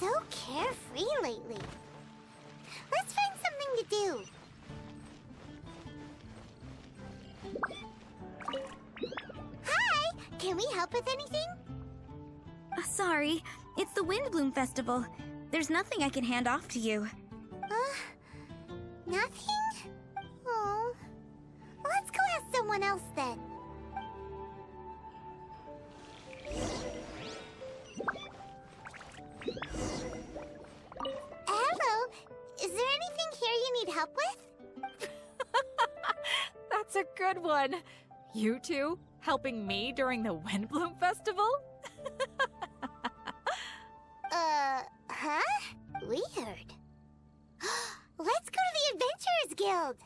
so carefree lately. Let's find something to do. Hi! Can we help with anything? Sorry, it's the Windbloom Festival. There's nothing I can hand off to you. Nothing? Oh. Let's go ask someone else then. Hello. Is there anything here you need help with? That's a good one. You two helping me during the Windbloom Festival? Huh? Weird. Let's go to the Adventurers Guild.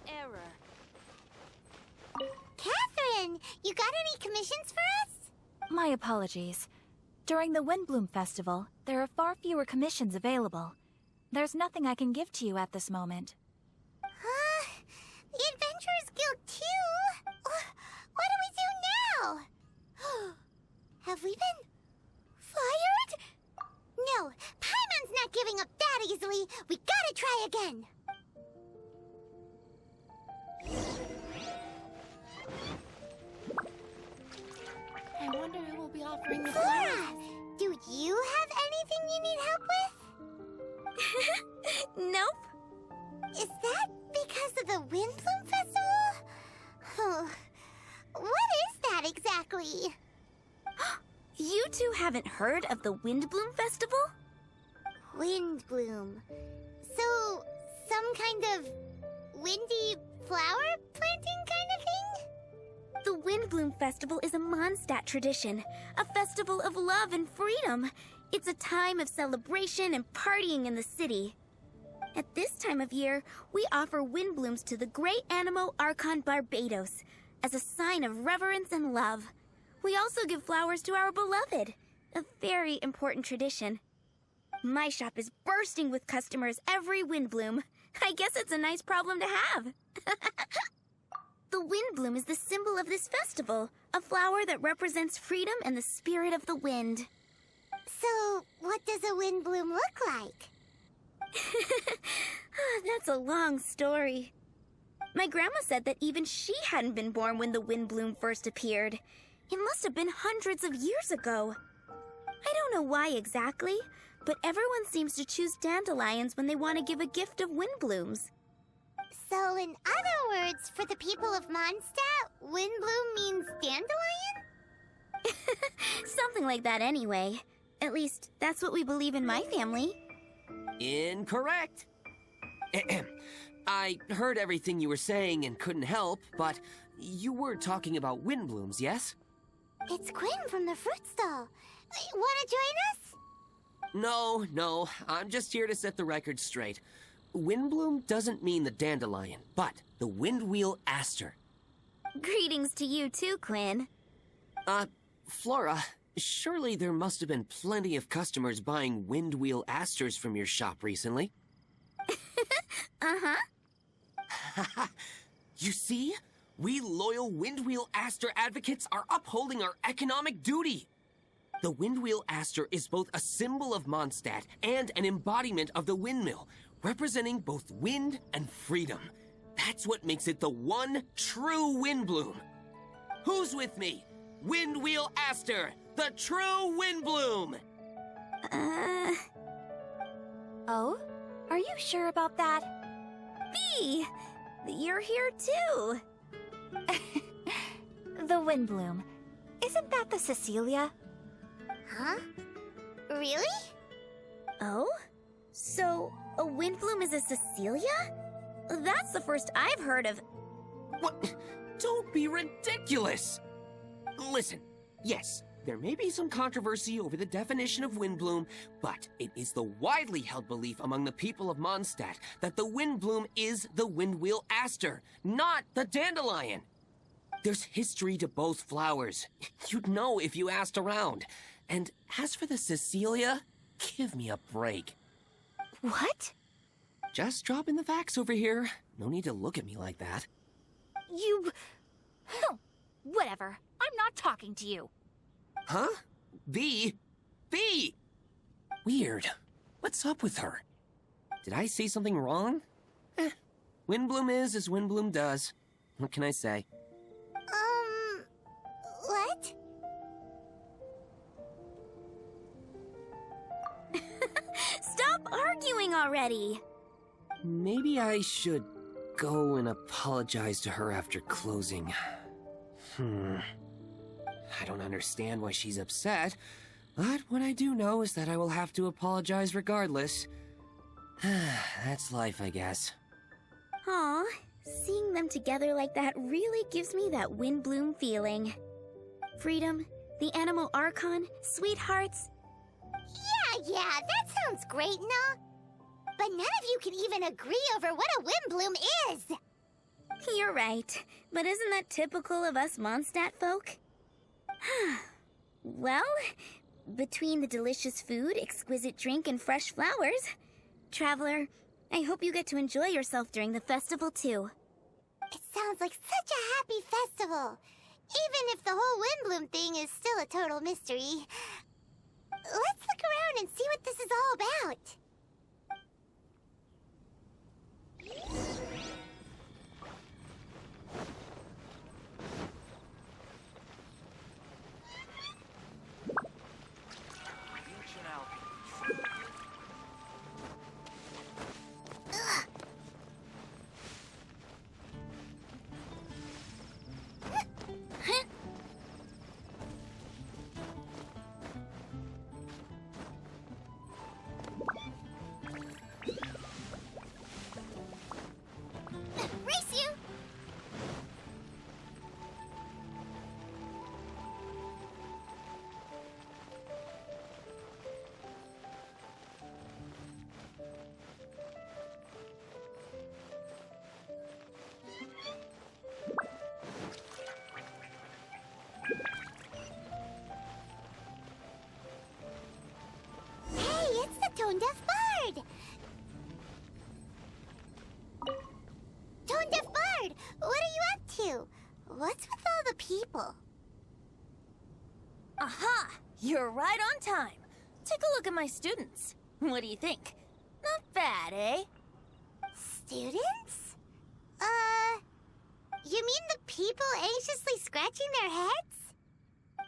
Error. Catherine, you got any commissions for us? My apologies. During the Windbloom Festival, there are far fewer commissions available. There's nothing I can give to you at this moment. The Adventurers Guild too? What do we do now? Have we been fired? No, Paimon's not giving up that easily. We gotta try again. I wonder who will be offering the Flora, flowers. do you have anything you need help with? Nope. Is that because of the Windbloom Festival? What is that exactly? You two haven't heard of the Windbloom Festival? Windbloom. So, some kind of windy flower planting kind of thing? The Windbloom Festival is a Mondstadt tradition, a festival of love and freedom. It's a time of celebration and partying in the city. At this time of year, we offer windblooms to the great Animo Archon Barbados as a sign of reverence and love. We also give flowers to our beloved, a very important tradition. My shop is bursting with customers every windbloom. I guess it's a nice problem to have. The windbloom is the symbol of this festival, a flower that represents freedom and the spirit of the wind. So, what does a windbloom look like? That's a long story. My grandma said that even she hadn't been born when the windbloom first appeared. It must have been hundreds of years ago. I don't know why exactly, but everyone seems to choose dandelions when they want to give a gift of windblooms. So, in other words, for the people of Mondstadt, windbloom means dandelion? Something like that anyway. At least, that's what we believe in my family. Incorrect. I heard everything you were saying and couldn't help, but you were talking about windblooms, yes? It's Quinn from the fruit stall. Wanna join us? No, I'm just here to set the record straight. Windbloom doesn't mean the dandelion, but the windwheel aster. Greetings to you too, Quinn. Flora, surely there must have been plenty of customers buying windwheel asters from your shop recently. Uh-huh. You see? We loyal windwheel aster advocates are upholding our economic duty. The windwheel aster is both a symbol of Mondstadt and an embodiment of the windmill, representing both wind and freedom. That's what makes it the one true windbloom. Who's with me? Windwheel aster, the true windbloom! Oh? Are you sure about that? Bee! You're here too! The Windbloom. Isn't that the Cecilia? Huh? Really? Oh? So, a windbloom is a Cecilia? That's the first I've heard of. What? Don't be ridiculous! Listen, yes, there may be some controversy over the definition of windbloom, but it is the widely held belief among the people of Mondstadt that the windbloom is the windwheel aster, not the dandelion. There's history to both flowers. You'd know if you asked around. And as for the Cecilia, give me a break. What? Just dropping the facts over here. No need to look at me like that. You... Whatever. I'm not talking to you. Huh? V? V! Weird. What's up with her? Did I say something wrong? Windbloom is as Windbloom does. What can I say? What? Stop arguing already! Maybe I should go and apologize to her after closing. I don't understand why she's upset, but what I do know is that I will have to apologize regardless. That's life, I guess. Aw, seeing them together like that really gives me that Windbloom feeling. Freedom, the Animal Archon, sweethearts. Yeah, that sounds great and all. But none of you can even agree over what a Windbloom is. You're right, but isn't that typical of us Mondstadt folk? Well, between the delicious food, exquisite drink, and fresh flowers, Traveler, I hope you get to enjoy yourself during the festival too. It sounds like such a happy festival. Even if the whole Windbloom thing is still a total mystery. Let's look around and see what this is all about. Race you! Hey, it's the Tone-Deaf Bard! Tone-Deaf Bard, what are you up to? What's with all the people? Aha! You're right on time. Take a look at my students. What do you think? Not bad, eh? Students? You mean the people anxiously scratching their heads?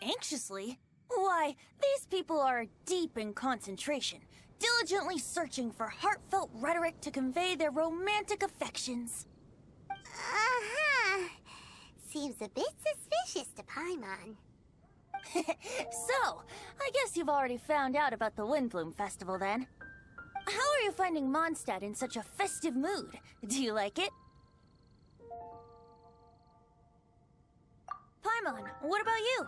Anxiously? Why, these people are deep in concentration, diligently searching for heartfelt rhetoric to convey their romantic affections. Uh-huh. Seems a bit suspicious to Paimon. So, I guess you've already found out about the Windbloom Festival then. How are you finding Mondstadt in such a festive mood? Do you like it? Paimon, what about you?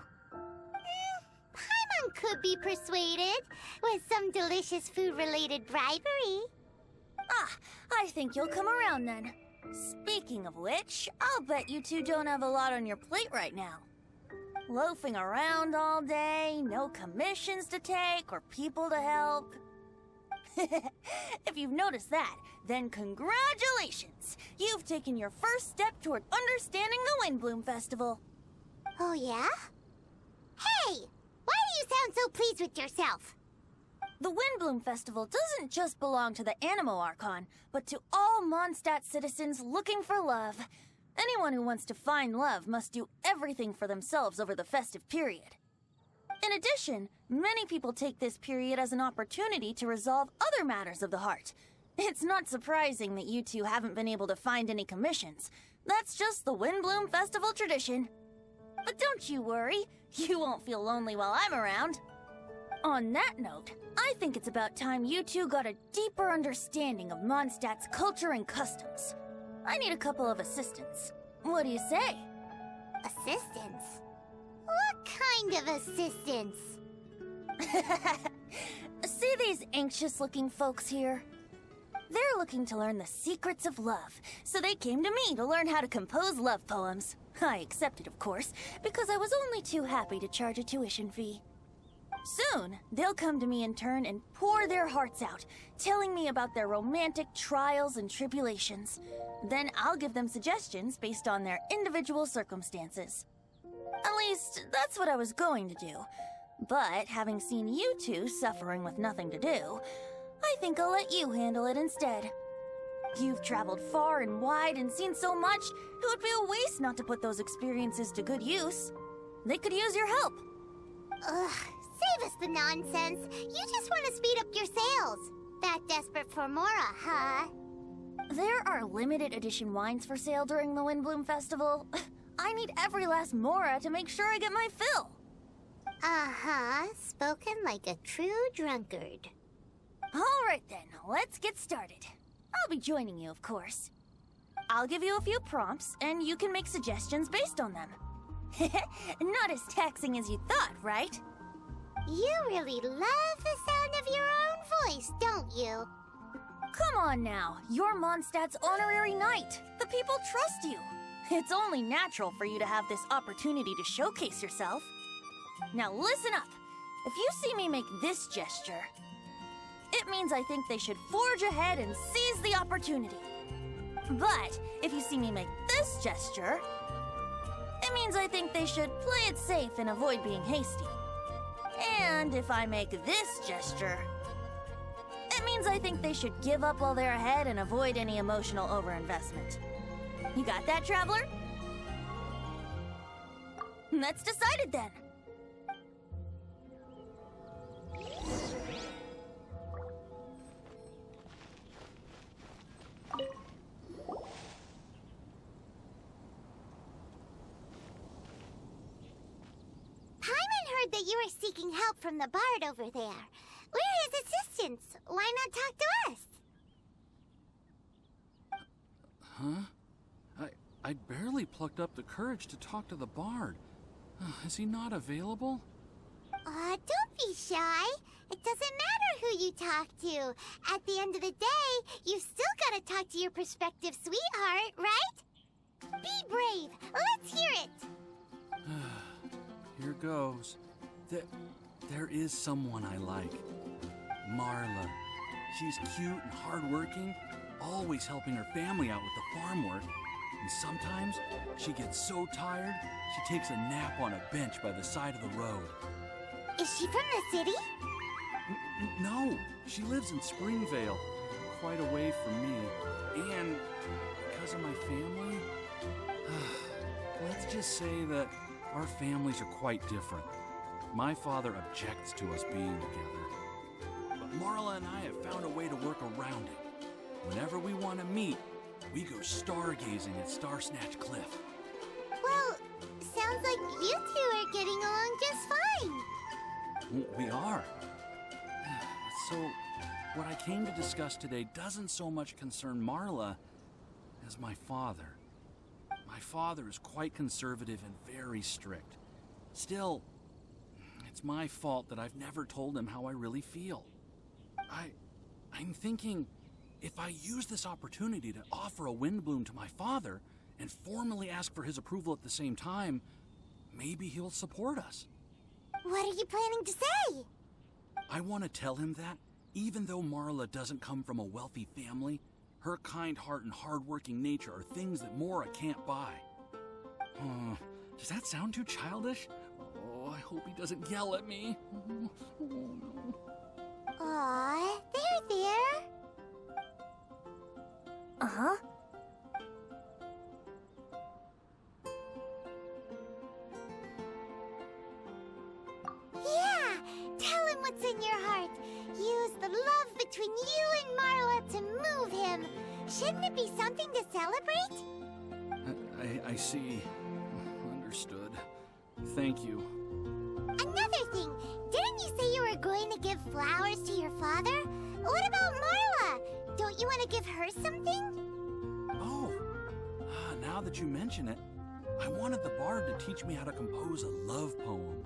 Paimon could be persuaded with some delicious food-related bribery. Ah, I think you'll come around then. Speaking of which, I'll bet you two don't have a lot on your plate right now. Loafing around all day, no commissions to take or people to help. If you've noticed that, then congratulations! You've taken your first step toward understanding the Windbloom Festival. Oh, yeah? Hey! Why do you sound so pleased with yourself? The Windbloom Festival doesn't just belong to the Animo Archon, but to all Mondstadt citizens looking for love. Anyone who wants to find love must do everything for themselves over the festive period. In addition, many people take this period as an opportunity to resolve other matters of the heart. It's not surprising that you two haven't been able to find any commissions. That's just the Windbloom Festival tradition. But don't you worry, you won't feel lonely while I'm around. On that note, I think it's about time you two got a deeper understanding of Mondstadt's culture and customs. I need a couple of assistants. What do you say? Assistance? What kind of assistance? See these anxious-looking folks here? They're looking to learn the secrets of love, so they came to me to learn how to compose love poems. I accepted, of course, because I was only too happy to charge a tuition fee. Soon, they'll come to me in turn and pour their hearts out, telling me about their romantic trials and tribulations. Then I'll give them suggestions based on their individual circumstances. At least, that's what I was going to do. But having seen you two suffering with nothing to do, I think I'll let you handle it instead. You've traveled far and wide and seen so much, it would be a waste not to put those experiences to good use. They could use your help. Ugh, save us the nonsense. You just want to speed up your sales. That desperate for Mora, huh? There are limited edition wines for sale during the Windbloom Festival. I need every last Mora to make sure I get my fill. Uh-huh, spoken like a true drunkard. All right then, let's get started. I'll be joining you, of course. I'll give you a few prompts, and you can make suggestions based on them. Not as taxing as you thought, right? You really love the sound of your own voice, don't you? Come on now, you're Mondstadt's honorary knight. The people trust you. It's only natural for you to have this opportunity to showcase yourself. Now listen up. If you see me make this gesture, it means I think they should forge ahead and seize the opportunity. But if you see me make this gesture, it means I think they should play it safe and avoid being hasty. And if I make this gesture, it means I think they should give up while they're ahead and avoid any emotional overinvestment. You got that, Traveler? That's decided then. Heard that you were seeking help from the bard over there. Where is assistance? Why not talk to us? Huh? I barely plucked up the courage to talk to the bard. Is he not available? Don't be shy. It doesn't matter who you talk to. At the end of the day, you've still got to talk to your prospective sweetheart, right? Be brave. Let's hear it. Here goes. There is someone I like. Marla. She's cute and hardworking, always helping her family out with the farm work. And sometimes she gets so tired, she takes a nap on a bench by the side of the road. Is she from the city? No, she lives in Springvale, quite away from me. And because of my family, let's just say that our families are quite different. My father objects to us being together. But Marla and I have found a way to work around it. Whenever we want to meet, we go stargazing at Star Snatch Cliff. Well, sounds like you two are getting along just fine. We are. So, what I came to discuss today doesn't so much concern Marla as my father. My father is quite conservative and very strict. Still, it's my fault that I've never told him how I really feel. I'm thinking, if I use this opportunity to offer a Windbloom to my father and formally ask for his approval at the same time, maybe he'll support us. What are you planning to say? I want to tell him that, even though Marla doesn't come from a wealthy family, her kind heart and hardworking nature are things that Mora can't buy. Does that sound too childish? Oh, I hope he doesn't yell at me. Oh, no. Aw, there. Uh-huh. Yeah, tell him what's in your heart. Use the love between you and Marla to move him. Shouldn't it be something to celebrate? I see. Understood. Thank you. Another thing, didn't you say you were going to give flowers to your father? What about Marla? Don't you want to give her something? Oh, now that you mention it, I wanted the bard to teach me how to compose a love poem.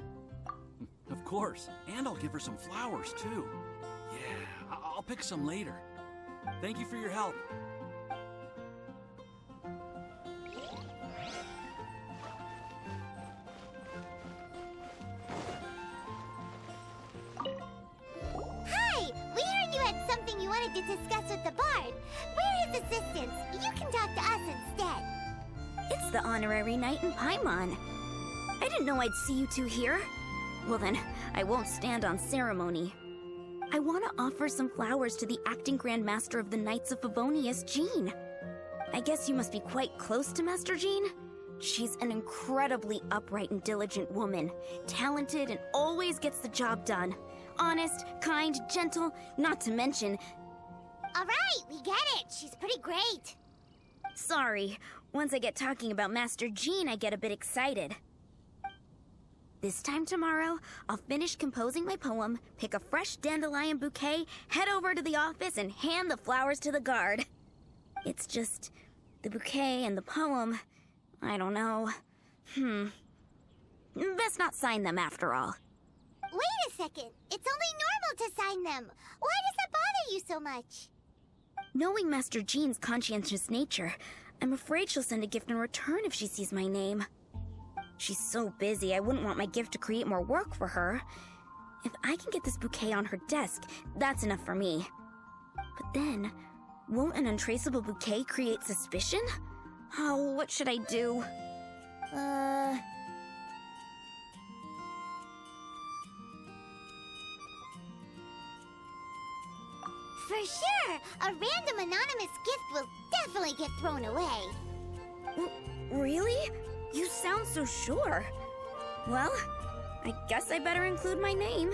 Of course, and I'll give her some flowers, too. Yeah, I'll pick some later. Thank you for your help. Hi, we heard you had something you wanted to discuss with the bard. We're his assistants. You can talk to us instead. It's the honorary knight in Paimon. I didn't know I'd see you two here. Well then, I won't stand on ceremony. I want to offer some flowers to the acting Grand Master of the Knights of Favonius, Jean. I guess you must be quite close to Master Jean? She's an incredibly upright and diligent woman, talented and always gets the job done. Honest, kind, gentle, not to mention... All right, we get it. She's pretty great. Sorry, once I get talking about Master Jean, I get a bit excited. This time tomorrow, I'll finish composing my poem, pick a fresh dandelion bouquet, head over to the office, and hand the flowers to the guard. It's just... the bouquet and the poem... I don't know. Best not sign them after all. Wait a second. It's only normal to sign them. Why does that bother you so much? Knowing Master Jean's conscientious nature, I'm afraid she'll send a gift in return if she sees my name. She's so busy, I wouldn't want my gift to create more work for her. If I can get this bouquet on her desk, that's enough for me. But then, won't an untraceable bouquet create suspicion? Oh, what should I do? For sure, a random anonymous gift will definitely get thrown away. Really? You sound so sure. Well, I guess I better include my name.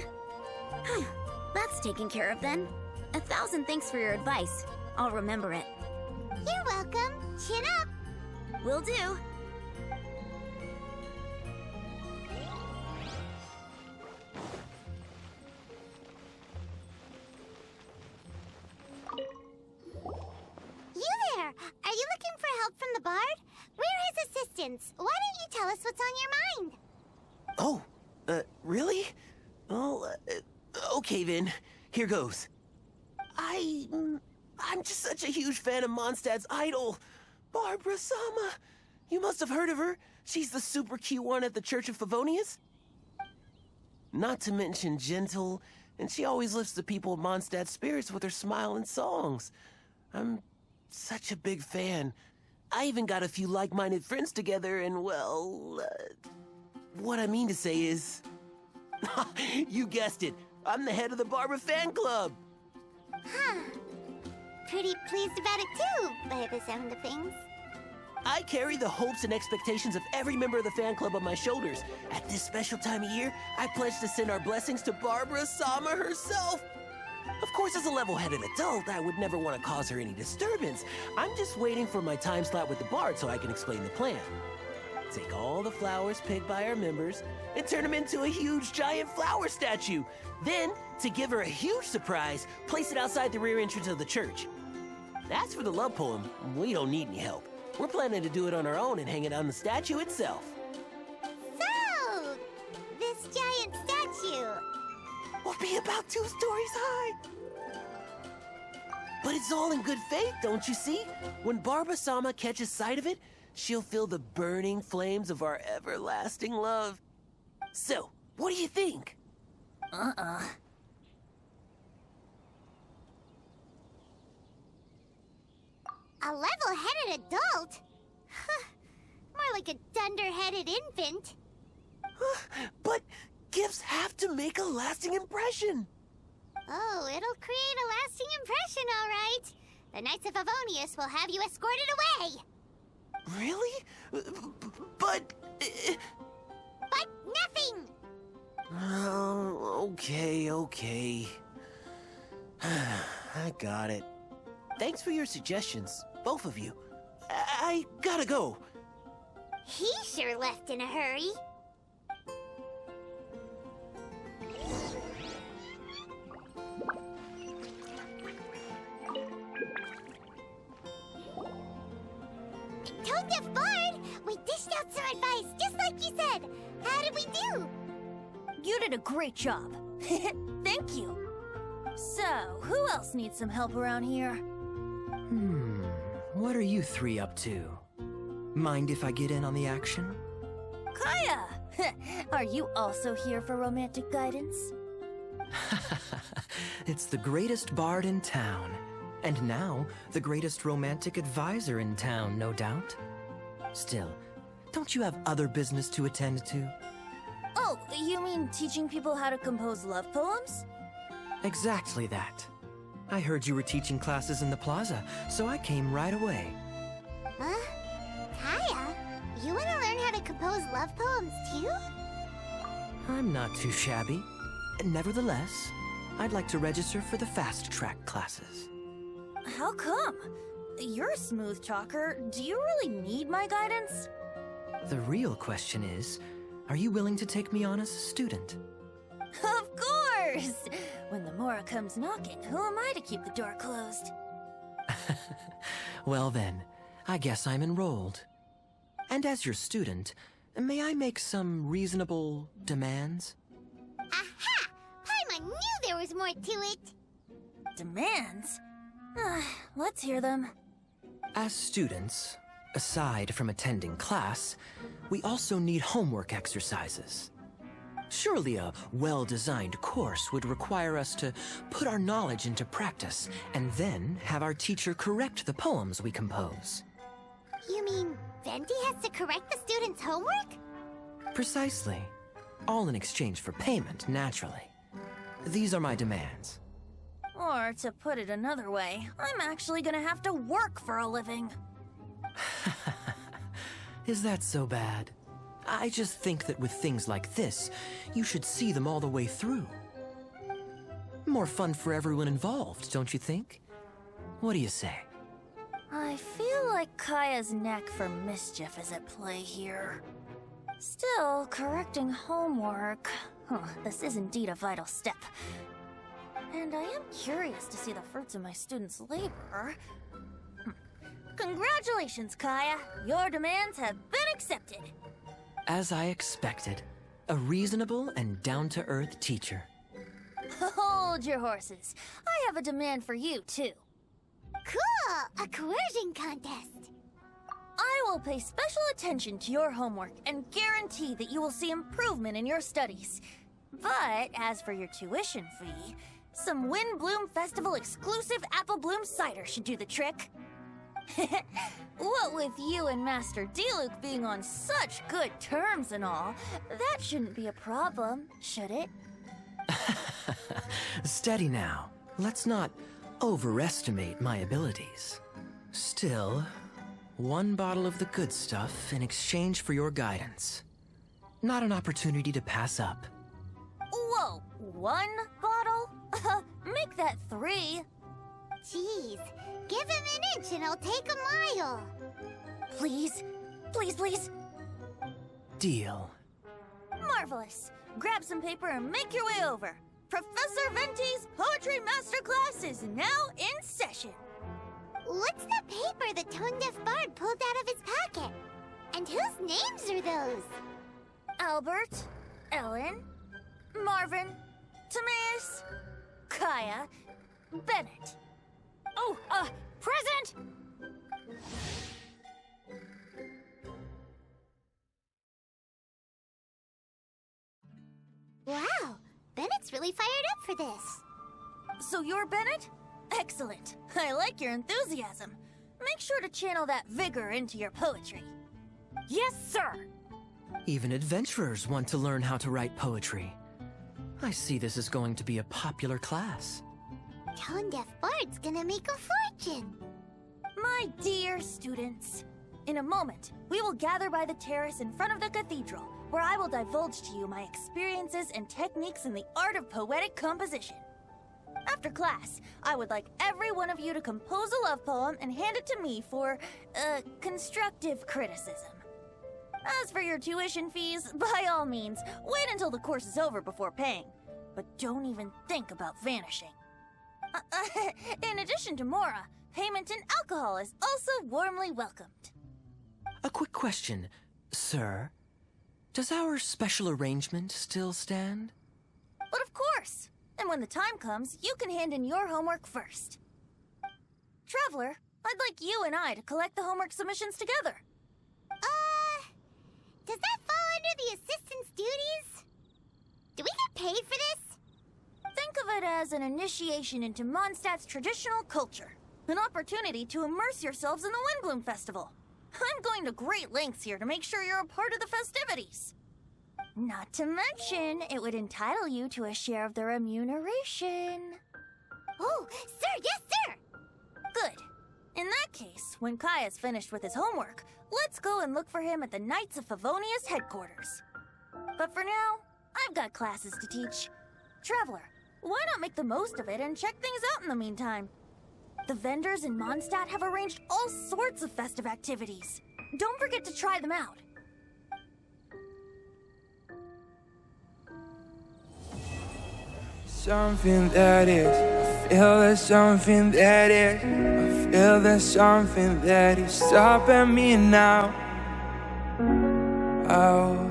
That's taken care of then. 1,000 thanks for your advice. I'll remember it. You're welcome. Chin up. Will do. You there! Are you looking for help from the bard? We're his assistants. Why don't you tell us what's on your mind? Oh, really? Well, okay then. Here goes. I'm just such a huge fan of Mondstadt's idol, Barbara Sama. You must have heard of her. She's the super cute one at the Church of Favonius. Not to mention gentle, and she always lifts the people of Mondstadt's spirits with her smile and songs. I'm such a big fan. I even got a few like-minded friends together, and well, what I mean to say is... You guessed it. I'm the head of the Barbara fan club. Huh. Pretty pleased about it too, by the sound of things. I carry the hopes and expectations of every member of the fan club on my shoulders. At this special time of year, I pledge to send our blessings to Barbara Sama herself. Of course, as a level-headed adult, I would never want to cause her any disturbance. I'm just waiting for my time slot with the bard so I can explain the plan. Take all the flowers picked by our members and turn them into a huge giant flower statue. Then, to give her a huge surprise, place it outside the rear entrance of the church. As for the love poem, we don't need any help. We're planning to do it on our own and hang it on the statue itself. So, this giant statue will be about 2 stories high. But it's all in good faith, don't you see? When Barbara Sama catches sight of it, she'll feel the burning flames of our everlasting love. So, what do you think? A level-headed adult? More like a dunder-headed infant. But gifts have to make a lasting impression. Oh, it'll create a lasting impression, all right. The Knights of Favonius will have you escorted away. Really? But... But nothing! Oh, okay. I got it. Thanks for your suggestions, both of you. I gotta go. He sure left in a hurry. Tone Deaf Bard! We dished out some advice, just like you said. How did we do? You did a great job. Thank you. So, who else needs some help around here? What are you 3 up to? Mind if I get in on the action? Kaya! Are you also here for romantic guidance? It's the greatest bard in town. And now, the greatest romantic advisor in town, no doubt. Still, Don't you have other business to attend to? Oh, you mean teaching people how to compose love poems? Exactly that. I heard you were teaching classes in the plaza, so I came right away. Huh? Kaya, you want to learn how to compose love poems too? I'm not too shabby. Nevertheless, I'd like to register for the fast track classes. How come? You're a smooth talker. Do you really need my guidance? The real question is, are you willing to take me on as a student? Of course! When the Mora comes knocking, who am I to keep the door closed? Well then, I guess I'm enrolled. And as your student, may I make some reasonable demands? Aha! Paimon knew there was more to it! Demands? Let's hear them. As students, aside from attending class, we also need homework exercises. Surely a well-designed course would require us to put our knowledge into practice and then have our teacher correct the poems we compose. You mean Venti has to correct the students' homework? Precisely. All in exchange for payment, naturally. These are my demands. Or, to put it another way, I'm actually gonna have to work for a living. Is that so bad? I just think that with things like this, you should see them all the way through. More fun for everyone involved, don't you think? What do you say? I feel like Kaya's knack for mischief is at play here. Still, correcting homework... this is indeed a vital step. And I am curious to see the fruits of my students' labor. Congratulations, Kaya! Your demands have been accepted! As I expected, a reasonable and down-to-earth teacher. Hold your horses. I have a demand for you, too. Cool! A coercion contest! I will pay special attention to your homework and guarantee that you will see improvement in your studies. But as for your tuition fee, some Wind Bloom Festival exclusive Apple Bloom cider should do the trick. What with you and Master Diluc being on such good terms and all, that shouldn't be a problem, should it? Steady now. Let's not overestimate my abilities. Still, one bottle of the good stuff in exchange for your guidance. Not an opportunity to pass up. Whoa, one bottle? Make that 3. Jeez, give him an inch and I'll take a mile. Please, please, please. Deal. Marvelous. Grab some paper and make your way over. Professor Venti's Poetry Masterclass is now in session. What's the paper the tone-deaf bard pulled out of his pocket? And whose names are those? Albert, Ellen, Marvin, Timaeus, Kaya, Bennett. Oh, present! Wow, Bennett's really fired up for this. So you're Bennett? Excellent. I like your enthusiasm. Make sure to channel that vigor into your poetry. Yes, sir! Even adventurers want to learn how to write poetry. I see this is going to be a popular class. Tone-deaf bard's gonna make a fortune. My dear students, in a moment, we will gather by the terrace in front of the cathedral, where I will divulge to you my experiences and techniques in the art of poetic composition. After class, I would like every one of you to compose a love poem and hand it to me for, constructive criticism. As for your tuition fees, by all means, wait until the course is over before paying. But don't even think about vanishing. In addition to Mora, payment in alcohol is also warmly welcomed. A quick question, sir. Does our special arrangement still stand? But of course! And when the time comes, you can hand in your homework first. Traveler, I'd like you and I to collect the homework submissions together. Does that fall under the assistant's duties? Do we get paid for this? Think of it as an initiation into Mondstadt's traditional culture. An opportunity to immerse yourselves in the Windbloom Festival. I'm going to great lengths here to make sure you're a part of the festivities. Not to mention, it would entitle you to a share of the remuneration. Oh, sir, yes, sir! Good. In that case, when Kai is finished with his homework, let's go and look for him at the Knights of Favonius headquarters. But for now, I've got classes to teach. Traveler, why not make the most of it and check things out in the meantime? The vendors in Mondstadt have arranged all sorts of festive activities. Don't forget to try them out. Something that is, I feel there's something that is, I feel there's something that is stopping me now. Oh,